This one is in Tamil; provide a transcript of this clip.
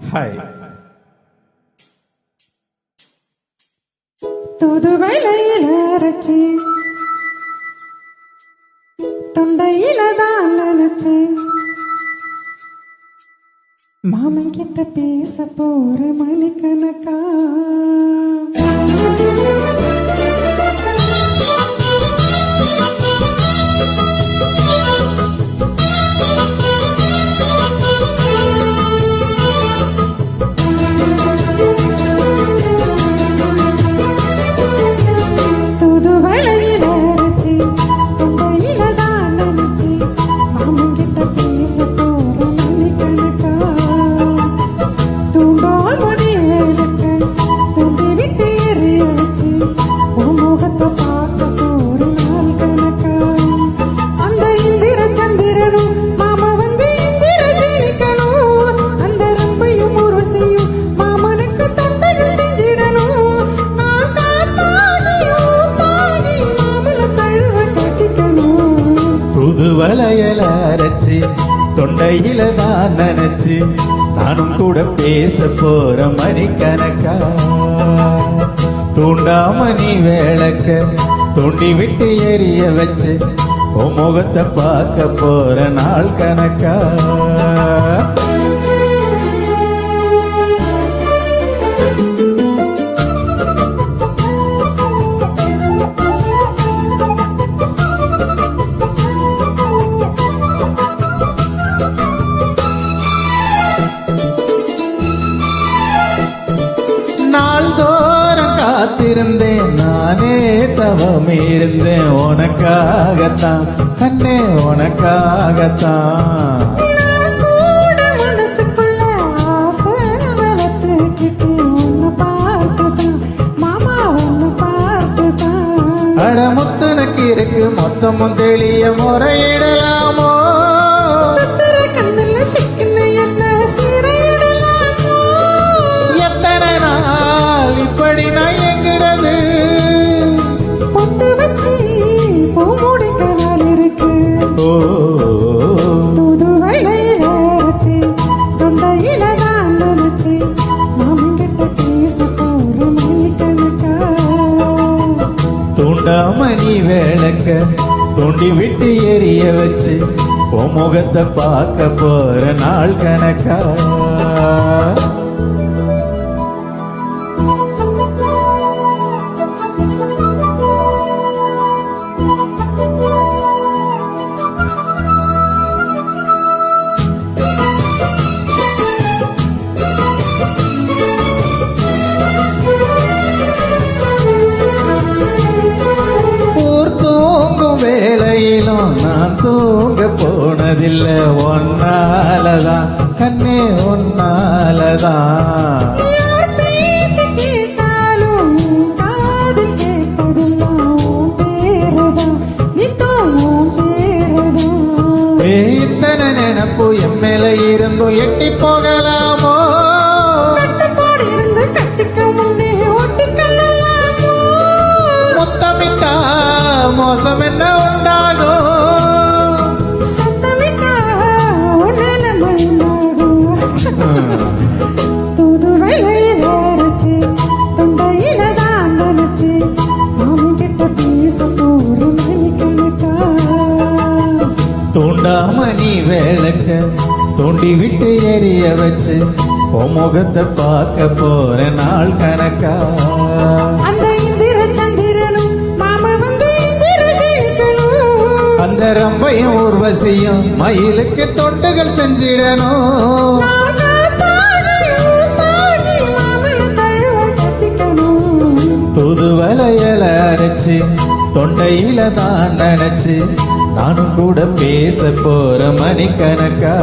ஹாய். தூதுவளையில அரைச்சி தொண்டையில தான் நினைச்சு மாமன் கிட்ட பேச போற மணிக்கணக்கா வளையல அரைச்சி தொண்டையில தான் நினைச்சு நானும் கூட பேச போற மணிக்கணக்கா தூண்டாமணி வேளக்க தூண்டி விட்டு எரிய வச்சு உன் முகத்தை பார்க்க போற நாள் கணக்கா நாள்தோறும் காத்திருந்தேன் நானே தவம் இருந்தேன் உனக்காகத்தான் கண்ணே உனக்காகத்தான் அட முத்தனுக்கு இருக்கு மொத்தமும் தெளிய முறையிடலாமோ இப்படி நான் எங்கிறது பொட்டு வச்சு பூமுடிக்கனால் இருக்கு புது வளையில அரைச்சி தொண்டையில தான் நினைச்சு மாமங்கிட்ட பேச போற மணிக்கணக்கா தூண்டாமணி வேளக்க தூண்டி விட்டு எரிய வச்சு உன் முகத்தை பார்க்க போற நாள் கணக்கா வேளையிலும் நான் தூங்க போனதில்லை ஒன்னாலதான் கண்ணே ஒன்னாலதான் இத்தனை நினைப்பு என் மேல இருந்தும் எட்டி போகலாமோ முத்தமிட்டா மோசம் என்ன உண்டாகும் புது வளையில அரைச்சி தொண்டையில தான் நினைச்சு மாமங்கிட்ட பேச போற மணிக்கணக்கா தூண்டாமணி வேளக்க தூண்டி விட்டு எரிய வச்சு உன் முகத்தை பார்க்க போற நாள் கணக்கா அந்த ரம்பையும் ஊர்வசியும் மயிலுக்கு தொண்டுகள் செஞ்சிடணும் புது வளையல அரைச்சி தொண்டையில தான் நினைச்சு நானும் கூட பேச போற மணிக்கணக்கா